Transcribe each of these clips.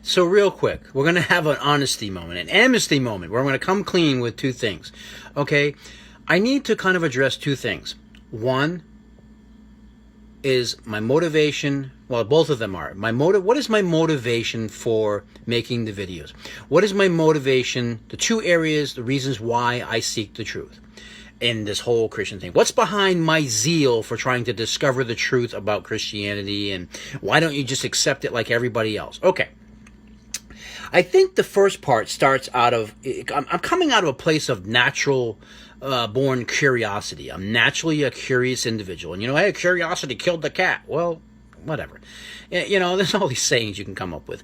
So real quick, we're going to have an honesty moment, an amnesty moment, where I'm going to come clean with two things. Okay? I need to kind of address two things. One is my motivation. Well, both of them are. What is my motivation for making the videos? What is my motivation? The two areas, the reasons why I seek the truth in this whole Christian thing. What's behind my zeal for trying to discover the truth about Christianity, and why don't you just accept it like everybody else? Okay. I think the first part starts out of, I'm coming out of a place of natural born curiosity. I'm naturally a curious individual. And, hey, curiosity killed the cat. Well, whatever. There's all these sayings you can come up with.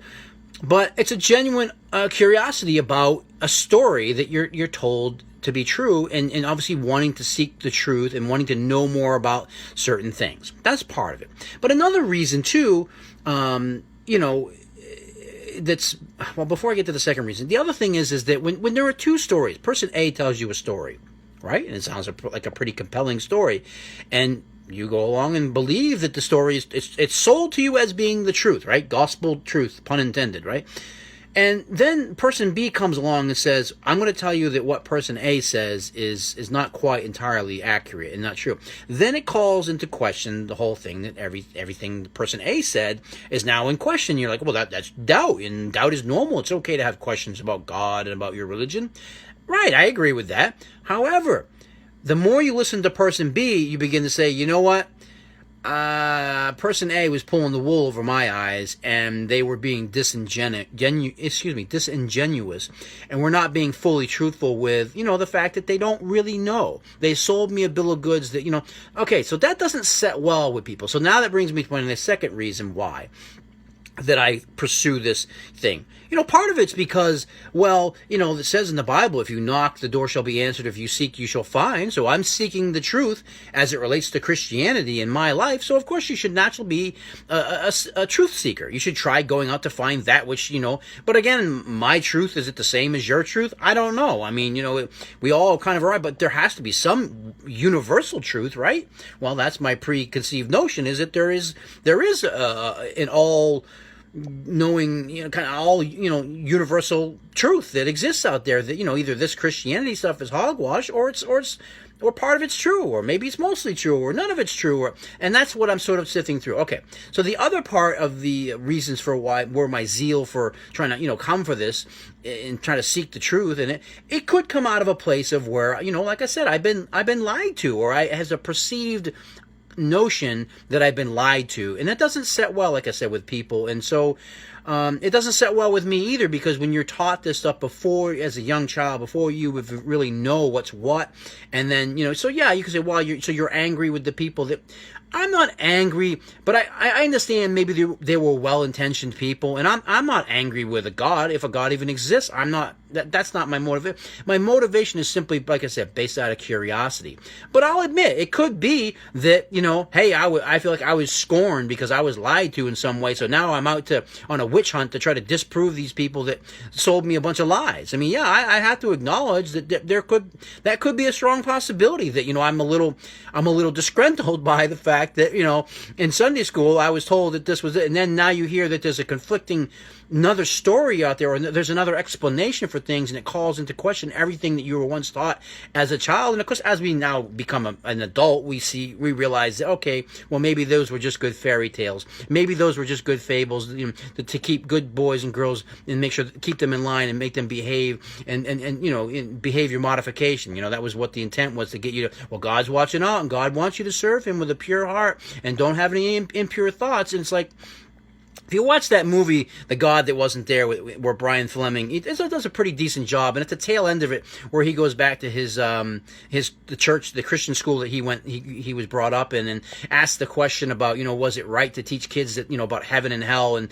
But it's a genuine curiosity about a story that you're told to be true, and obviously wanting to seek the truth and wanting to know more about certain things. That's part of it. But another reason, too, before I get to the second reason, the other thing is that when there are two stories, person A tells you a story, right? And it sounds like a pretty compelling story. And you go along and believe that the story it's sold to you as being the truth, right? Gospel truth, pun intended, right? And then person B comes along and says, I'm going to tell you that what person A says is not quite entirely accurate and not true. Then it calls into question the whole thing, that everything person A said is now in question. You're like, well, that's doubt, and doubt is normal. It's okay to have questions about God and about your religion. Right, I agree with that. However, the more you listen to person B, you begin to say, you know what? Person A was pulling the wool over my eyes, and they were being disingenuous, and we're not being fully truthful with, the fact that they don't really know. They sold me a bill of goods that, okay, so that doesn't set well with people. So now that brings me to the second reason why that I pursue this thing. Part of it's because, it says in the Bible, if you knock, the door shall be answered. If you seek, you shall find. So I'm seeking the truth as it relates to Christianity in my life. So, of course, you should naturally be a truth seeker. You should try going out to find that which, But again, my truth, is it the same as your truth? I don't know. I mean, we all kind of are right, but there has to be some universal truth, right? Well, that's my preconceived notion, is that there is an all knowing, kind of all, universal truth that exists out there, that, either this Christianity stuff is hogwash, or part of it's true, or maybe it's mostly true, or none of it's true, and that's what I'm sort of sifting through. Okay, so the other part of the reasons for where my zeal for trying to, come for this and trying to seek the truth, and it could come out of a place of where, like I said, I've been lied to, or I has a perceived notion that I've been lied to, and that doesn't set well, like I said, with people. And so it doesn't set well with me either, because when you're taught this stuff before, as a young child, before you really know what's what, and then so yeah, you can say, well, you're angry with the people that. I'm not angry, but I understand maybe they were well-intentioned people, and I'm not angry with a God, if a God even exists. I'm not. That's not my motivation. My motivation is simply, like I said, based out of curiosity. But I'll admit, it could be that, hey, I feel like I was scorned because I was lied to in some way, so now I'm out on a witch hunt to try to disprove these people that sold me a bunch of lies. I mean, yeah, I have to acknowledge that that could be a strong possibility that, I'm a little disgruntled by the fact that, in Sunday school I was told that this was it, and then now you hear that there's a conflicting another story out there, or there's another explanation for things, and it calls into question everything that you were once taught as a child. And of course, as we now become an adult, we realize that, okay, well, maybe those were just good fairy tales. Maybe those were just good fables, to keep good boys and girls and make sure, keep them in line and make them behave, and in behavior modification. That was what the intent was, to get you to, well, God's watching out, and God wants you to serve him with a pure heart and don't have any impure thoughts. And it's like, if you watch that movie, The God That Wasn't There, where Brian Fleming, he does a pretty decent job, and at the tail end of it, where he goes back to the church, the Christian school that he was brought up in, and asks the question about, was it right to teach kids that, about heaven and hell, and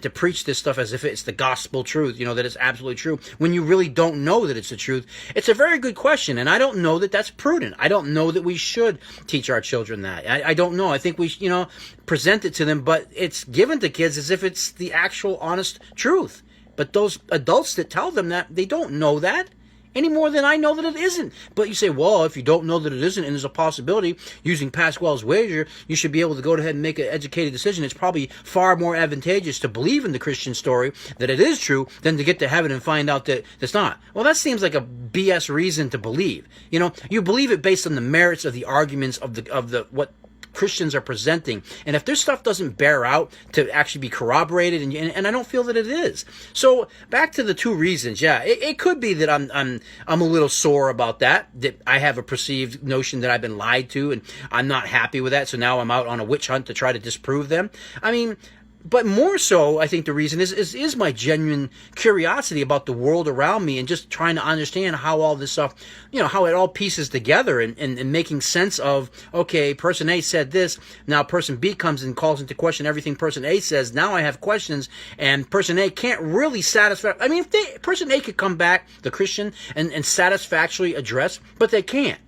to preach this stuff as if it's the gospel truth, that it's absolutely true, when you really don't know that it's the truth. It's a very good question, and I don't know that that's prudent. I don't know that we should teach our children that. I don't know. I think we, present it to them, but it's given to kids as if it's the actual honest truth. But those adults that tell them that, they don't know that. any more than I know that it isn't. But you say, well, if you don't know that it isn't and there's a possibility, using Pasquale's wager, you should be able to go ahead and make an educated decision. It's probably far more advantageous to believe in the Christian story that it is true than to get to heaven and find out that it's not. Well, that seems like a BS reason to believe. You believe it based on the merits of the arguments of the what Christians are presenting, and if their stuff doesn't bear out to actually be corroborated, and I don't feel that it is. So back to the two reasons, yeah, it could be that I'm a little sore about that I have a perceived notion that I've been lied to, and I'm not happy with that. So now I'm out on a witch hunt to try to disprove them. I mean, but more so, I think the reason is my genuine curiosity about the world around me and just trying to understand how all this stuff, how it all pieces together and making sense of, okay, person A said this, now person B comes and calls into question everything person A says. Now I have questions, and person A can't really satisfy. I mean, person A could come back, the Christian, and satisfactorily address, but they can't.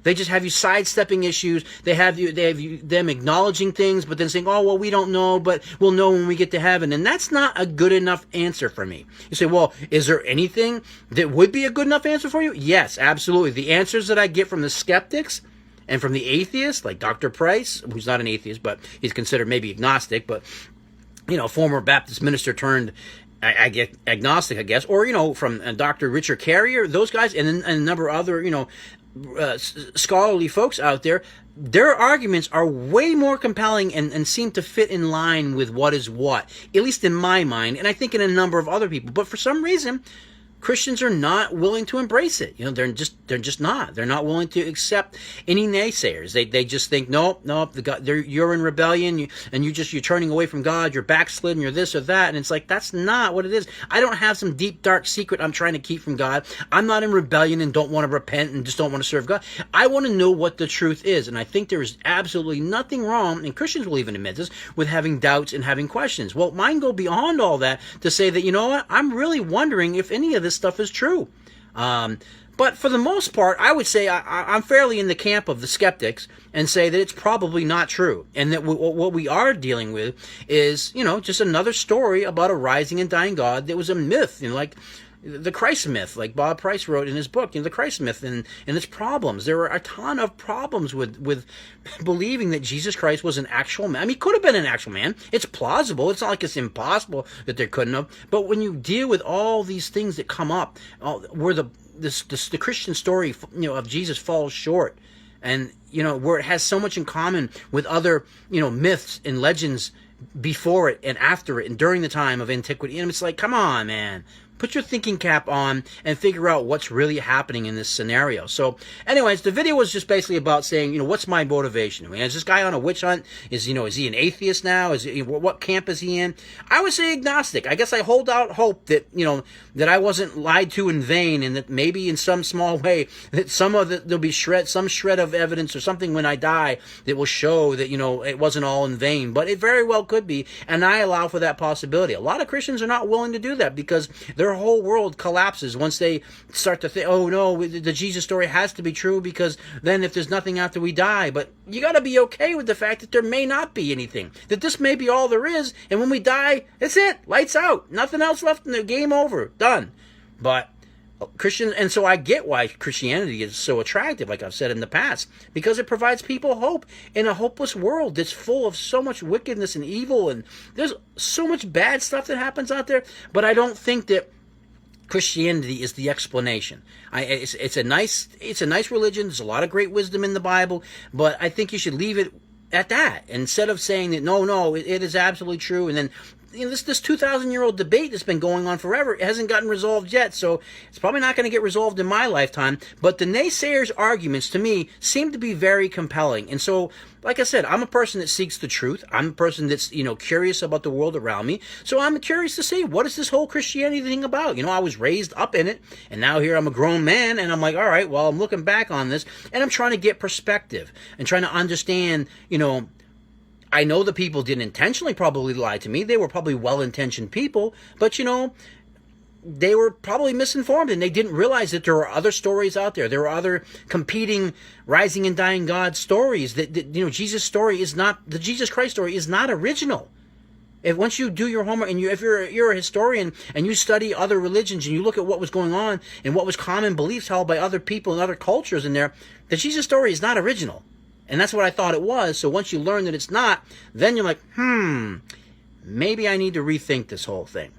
They just have you sidestepping issues. They have them acknowledging things, but then saying, oh, well, we don't know, but we'll know when we get to heaven. And that's not a good enough answer for me. You say, well, is there anything that would be a good enough answer for you? Yes, absolutely. The answers that I get from the skeptics and from the atheists, like Dr. Price, who's not an atheist, but he's considered maybe agnostic, but, former Baptist minister turned I get agnostic, I guess, or, from Dr. Richard Carrier, those guys, and a number of other, scholarly folks out there, their arguments are way more compelling and seem to fit in line with what is what, at least in my mind, and I think in a number of other people. But for some reason, Christians are not willing to embrace it. They're just not. They're not willing to accept any naysayers. They just think, nope, you're in rebellion, and you're turning away from God. You're backslidden. You're this or that, and it's like that's not what it is. I don't have some deep dark secret I'm trying to keep from God. I'm not in rebellion and don't want to repent and just don't want to serve God. I want to know what the truth is, and I think there is absolutely nothing wrong, and Christians will even admit this, with having doubts and having questions. Well, mine go beyond all that to say that, you know what, I'm really wondering if any of this stuff is true. But for the most part, I would say I'm fairly in the camp of the skeptics and say that it's probably not true. And that what we are dealing with is, just another story about a rising and dying God that was a myth, like the Christ myth, like Bob Price wrote in his book, the Christ myth and its problems. There were a ton of problems with believing that Jesus Christ was an actual man. I mean, he could have been an actual man. It's plausible. It's not like it's impossible that there couldn't have. But when you deal with all these things that come up, where the Christian story, of Jesus falls short, and where it has so much in common with other, myths and legends before it and after it and during the time of antiquity, and it's like, come on, man. Put your thinking cap on and figure out what's really happening in this scenario. So, anyways, the video was just basically about saying, what's my motivation? I mean, is this guy on a witch hunt? Is he an atheist now? What camp is he in? I would say agnostic. I guess I hold out hope that, that I wasn't lied to in vain, and that maybe in some small way that there'll be some shred of evidence or something when I die that will show that, it wasn't all in vain. But it very well could be, and I allow for that possibility. A lot of Christians are not willing to do that because their whole world collapses once they start to think, oh no, the Jesus story has to be true, because then if there's nothing after we die. But you got to be okay with the fact that there may not be anything, that this may be all there is, and when we die, that's it, lights out, nothing else left, and the game over, done. But Christians, and so I get why Christianity is so attractive, like I've said in the past, because it provides people hope in a hopeless world that's full of so much wickedness and evil, and there's so much bad stuff that happens out there. But I don't think that Christianity is the explanation. It's a nice religion. There's a lot of great wisdom in the Bible, but I think you should leave it at that instead of saying that no, it is absolutely true. And then this 2,000-year-old debate that's been going on forever, it hasn't gotten resolved yet, so it's probably not going to get resolved in my lifetime. But the naysayers' arguments, to me, seem to be very compelling. And so, like I said, I'm a person that seeks the truth. I'm a person that's, curious about the world around me. So I'm curious to see, what is this whole Christianity thing about? I was raised up in it, and now here I'm a grown man, and I'm like, all right, well, I'm looking back on this, and I'm trying to get perspective and trying to understand, I know the people didn't intentionally probably lie to me. They were probably well-intentioned people, but, they were probably misinformed, and they didn't realize that there were other stories out there. There were other competing rising and dying God stories. That Jesus' story is not, the Jesus Christ story is not original. If once you do your homework and if you're a historian and you study other religions and you look at what was going on and what was common beliefs held by other people and other cultures in there, the Jesus story is not original. And that's what I thought it was. So once you learn that it's not, then you're like, maybe I need to rethink this whole thing.